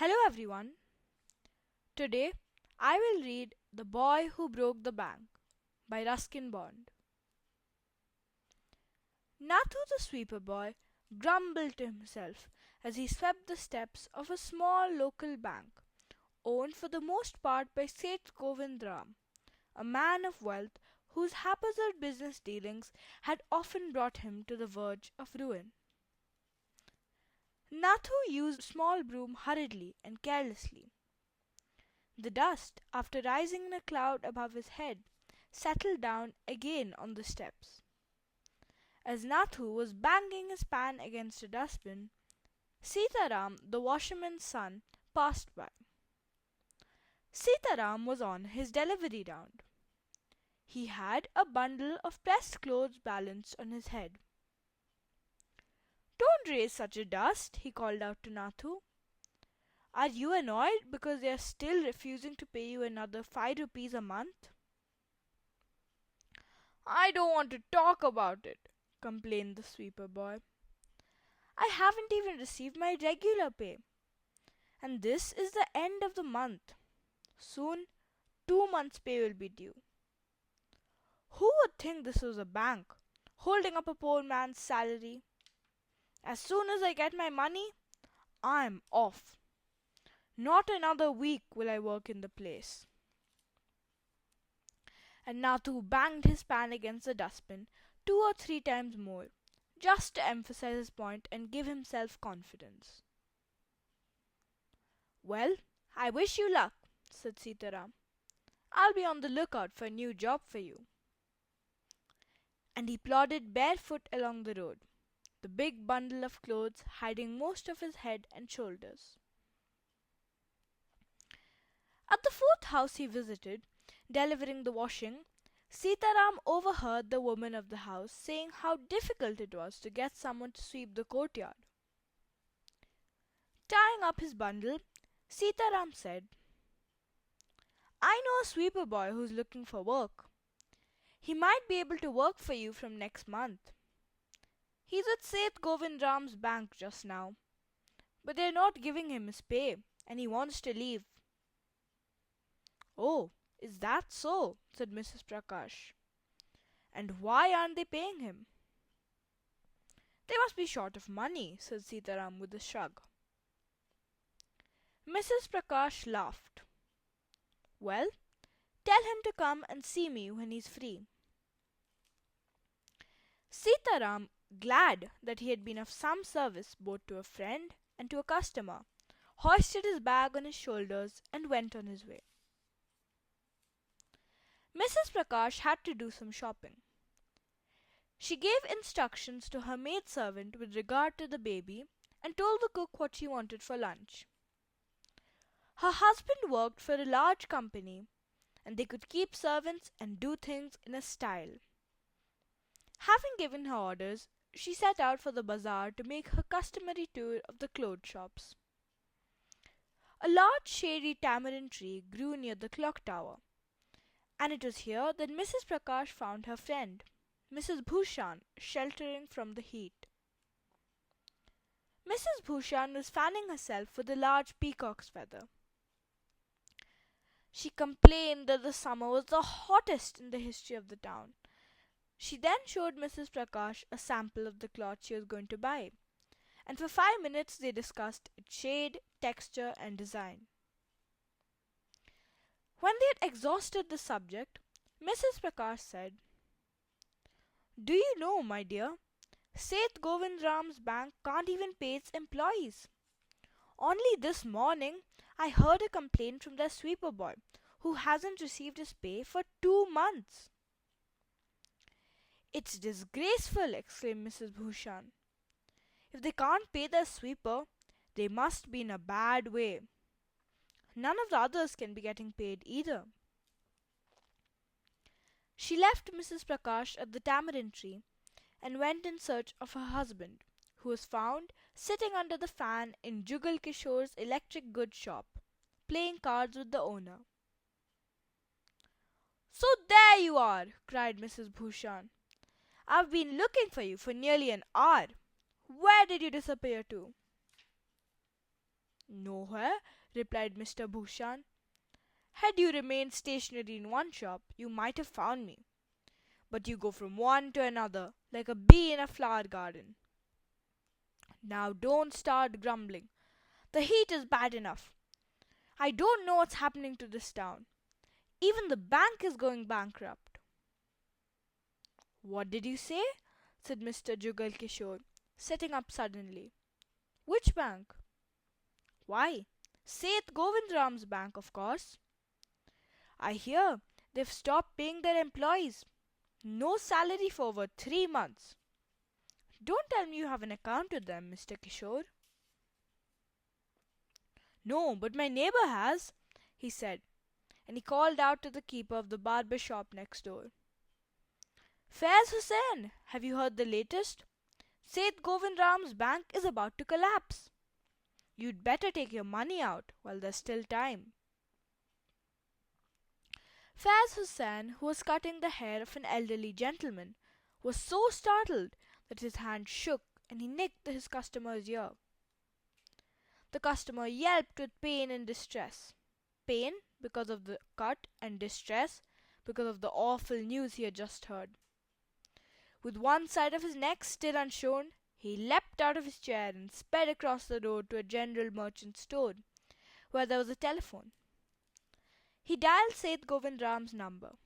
Hello everyone. Today I will read The Boy Who Broke the Bank by Ruskin Bond. Nathu the sweeper boy grumbled to himself as he swept the steps of a small local bank, owned for the most part by Seth Govindram, a man of wealth whose haphazard business dealings had often brought him to the verge of ruin. Nathu used a small broom hurriedly and carelessly. The dust, after rising in a cloud above his head, settled down again on the steps. As Nathu was banging his pan against a dustbin, Sitaram, the washerman's son, passed by. Sitaram was on his delivery round. He had a bundle of pressed clothes balanced on his head. "Don't raise such a dust," he called out to Nathu. "Are you annoyed because they are still refusing to pay you another 5 rupees a month?" "I don't want to talk about it," complained the sweeper boy. "I haven't even received my regular pay. And this is the end of the month. Soon 2 months' pay will be due. Who would think this was a bank, holding up a poor man's salary? As soon as I get my money, I'm off. Not another week will I work in the place." And Nathu banged his pan against the dustbin 2 or 3 times more, just to emphasize his point and give himself confidence. "Well, I wish you luck," said Sitaram. "I'll be on the lookout for a new job for you." And he plodded barefoot along the road, the big bundle of clothes hiding most of his head and shoulders. At the fourth house he visited, delivering the washing, Sitaram overheard the woman of the house saying how difficult it was to get someone to sweep the courtyard. Tying up his bundle, Sitaram said, "I know a sweeper boy who's looking for work. He might be able to work for you from next month. He's at Seth Govindram's bank just now, but they're not giving him his pay, and he wants to leave." "Oh, is that so?" said Mrs. Prakash. "And why aren't they paying him?" "They must be short of money," said Sitaram with a shrug. Mrs. Prakash laughed. "Well, tell him to come and see me when he's free." Sitaram, glad that he had been of some service both to a friend and to a customer, hoisted his bag on his shoulders and went on his way. Mrs. Prakash had to do some shopping. She gave instructions to her maidservant with regard to the baby and told the cook what she wanted for lunch. Her husband worked for a large company, and they could keep servants and do things in a style. Having given her orders, she set out for the bazaar to make her customary tour of the clothes shops. A large shady tamarind tree grew near the clock tower, and it was here that Mrs. Prakash found her friend, Mrs. Bhushan, sheltering from the heat. Mrs. Bhushan was fanning herself with a large peacock's feather. She complained that the summer was the hottest in the history of the town. She then showed Mrs. Prakash a sample of the cloth she was going to buy, and for 5 minutes they discussed its shade, texture, and design. When they had exhausted the subject, Mrs. Prakash said, "Do you know, my dear, Seth Govindram's bank can't even pay its employees. Only this morning I heard a complaint from their sweeper boy, who hasn't received his pay for 2 months." "It's disgraceful!" exclaimed Mrs. Bhushan. "If they can't pay their sweeper, they must be in a bad way. None of the others can be getting paid either." She left Mrs. Prakash at the tamarind tree and went in search of her husband, who was found sitting under the fan in Jugal Kishore's electric goods shop, playing cards with the owner. "So there you are!" cried Mrs. Bhushan. "I've been looking for you for nearly an hour. Where did you disappear to?" "Nowhere. replied Mr. Bhushan. "Had you remained stationary in one shop, you might have found me. But you go from one to another like a bee in a flower garden. Now don't start grumbling. The heat is bad enough. I don't know what's happening to this town. Even the bank is going bankrupt." "What did you say?" said Mr. Jugal Kishore, sitting up suddenly. "Which bank?" "Why, Seth Govindram's bank, of course. I hear they've stopped paying their employees. No salary for over 3 months. Don't tell me you have an account with them, Mr. Kishore." "No, but my neighbor has," he said, and he called out to the keeper of the barber shop next door. "Faiz Hussain, have you heard the latest? Seth Govindram's bank is about to collapse. You'd better take your money out while there's still time." Faiz Hussain, who was cutting the hair of an elderly gentleman, was so startled that his hand shook and he nicked his customer's ear. The customer yelped with pain and distress. Pain because of the cut and distress because of the awful news he had just heard. With one side of his neck still unshorn, he leapt out of his chair and sped across the road to a general merchant store, where there was a telephone. He dialed Seth Govindram's number.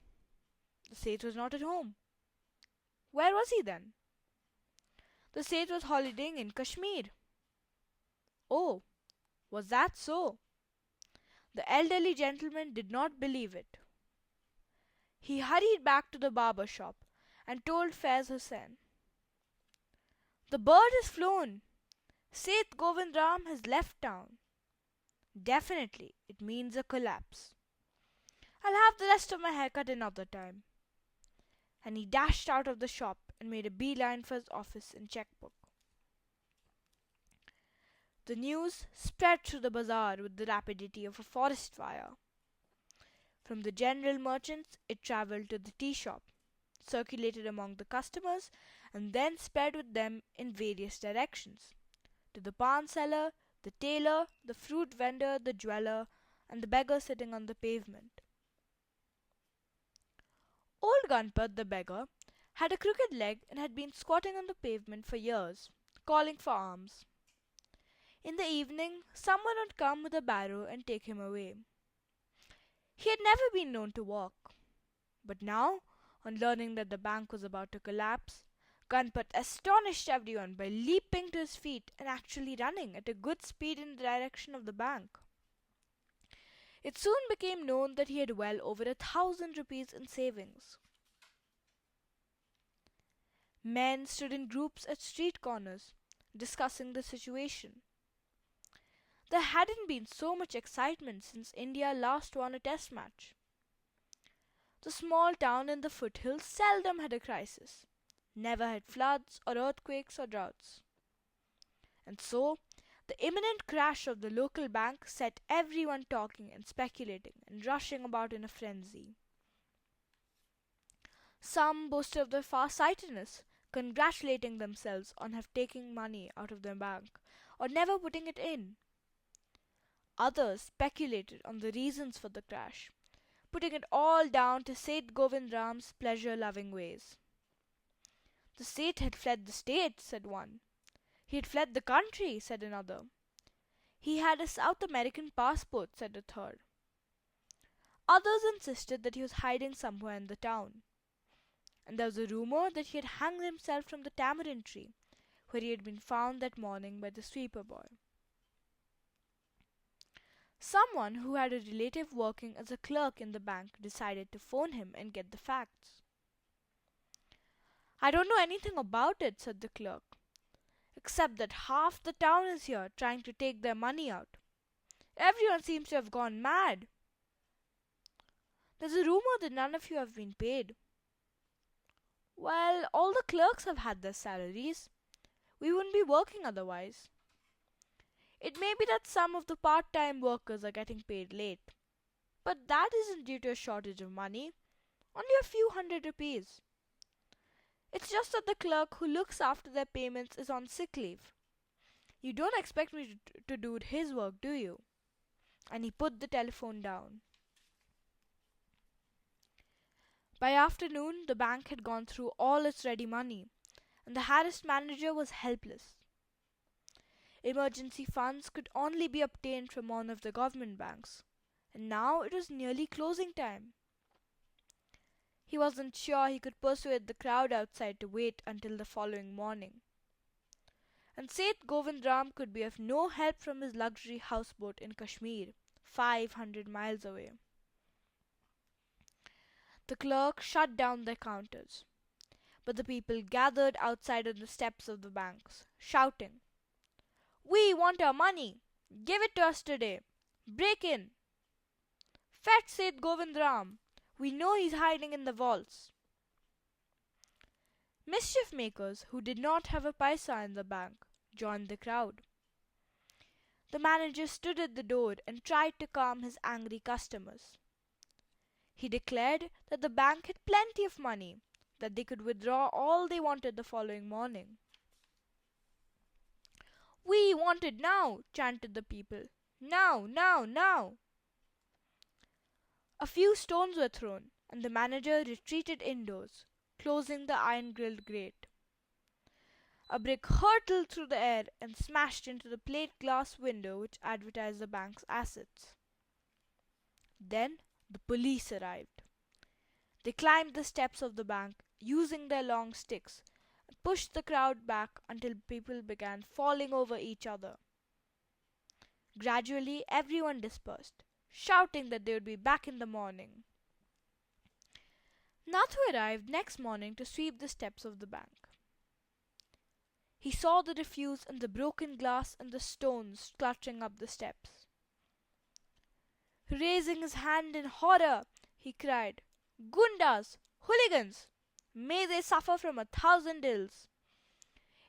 The Seth was not at home. Where was he then? The Seth was holidaying in Kashmir. Oh, was that so? The elderly gentleman did not believe it. He hurried back to the barber shop and told Faiz Hussain. "The bird has flown. Seth Govindram has left town. Definitely, it means a collapse. I'll have the rest of my hair cut another time." And he dashed out of the shop and made a beeline for his office and checkbook. The news spread through the bazaar with the rapidity of a forest fire. From the general merchants it travelled to the tea shop, circulated among the customers, and then spread with them in various directions, to the pawn seller, the tailor, the fruit vendor, the jeweller, and the beggar sitting on the pavement. Old Gunput, the beggar, had a crooked leg and had been squatting on the pavement for years, calling for alms. In the evening, someone would come with a barrow and take him away. He had never been known to walk, but now, on learning that the bank was about to collapse, Gunput astonished everyone by leaping to his feet and actually running at a good speed in the direction of the bank. It soon became known that he had well over 1,000 rupees in savings. Men stood in groups at street corners, discussing the situation. There hadn't been so much excitement since India last won a test match. The small town in the foothills seldom had a crisis, never had floods or earthquakes or droughts. And so, the imminent crash of the local bank set everyone talking and speculating and rushing about in a frenzy. Some boasted of their far-sightedness, congratulating themselves on have taken money out of their bank or never putting it in. Others speculated on the reasons for the crash, putting it all down to Seth Govindram's pleasure-loving ways. "The Seth had fled the state," said one. "He had fled the country," said another. "He had a South American passport," said a third. Others insisted that he was hiding somewhere in the town. And there was a rumour that he had hanged himself from the tamarind tree, where he had been found that morning by the sweeper boy. Someone who had a relative working as a clerk in the bank decided to phone him and get the facts. "I don't know anything about it," said the clerk, "except that half the town is here trying to take their money out. Everyone seems to have gone mad. There's a rumour that none of you have been paid." "Well, all the clerks have had their salaries. We wouldn't be working otherwise. It may be that some of the part-time workers are getting paid late, but that isn't due to a shortage of money, only a few hundred rupees. It's just that the clerk who looks after their payments is on sick leave. You don't expect me to do his work, do you? and he put the telephone down. By afternoon, the bank had gone through all its ready money, and the harassed manager was helpless. Emergency funds could only be obtained from one of the government banks, and now it was nearly closing time. He wasn't sure he could persuade the crowd outside to wait until the following morning. And Seth Govindram could be of no help from his luxury houseboat in Kashmir, 500 miles away. The clerk shut down their counters, but the people gathered outside on the steps of the banks, shouting, "We want our money! Give it to us today! Break in! Fetch Seth Govindram! We know he's hiding in the vaults!" Mischief makers who did not have a paisa in the bank joined the crowd. The manager stood at the door and tried to calm his angry customers. He declared that the bank had plenty of money, that they could withdraw all they wanted the following morning. "We want it now!" chanted the people. "Now, now, now!" A few stones were thrown, and the manager retreated indoors, closing the iron-grilled grate. A brick hurtled through the air and smashed into the plate glass window which advertised the bank's assets. Then the police arrived. They climbed the steps of the bank, using their long sticks, and pushed the crowd back until people began falling over each other. Gradually everyone dispersed, shouting that they would be back in the morning. Nathu arrived next morning to sweep the steps of the bank. He saw the refuse and the broken glass and the stones cluttering up the steps. Raising his hand in horror, he cried, "Gundas! Hooligans! May they suffer from 1,000 ills!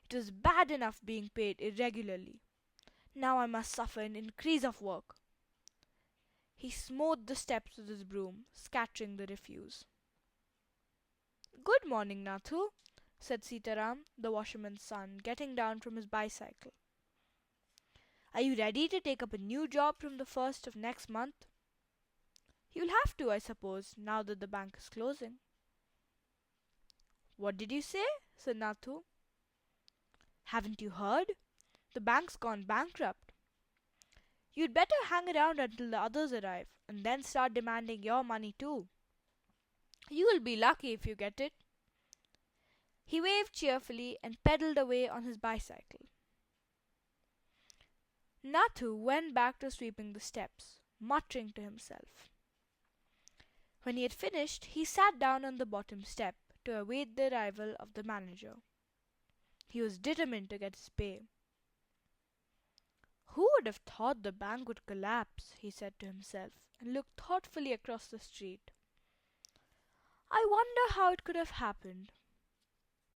It was bad enough being paid irregularly. Now I must suffer an increase of work." He smote the steps with his broom, scattering the refuse. "Good morning, Nathu," said Sitaram, the washerman's son, getting down from his bicycle. "Are you ready to take up a new job from the first of next month?" "You'll have to, I suppose, now that the bank is closing." "What did you say?" said Nathu. "Haven't you heard? The bank's gone bankrupt. You'd better hang around until the others arrive, and then start demanding your money too. You'll be lucky if you get it." He waved cheerfully and pedalled away on his bicycle. Nathu went back to sweeping the steps, muttering to himself. When he had finished, he sat down on the bottom step to await the arrival of the manager. He was determined to get his pay. "Who would have thought the bank would collapse?" he said to himself, and looked thoughtfully across the street. "I wonder how it could have happened.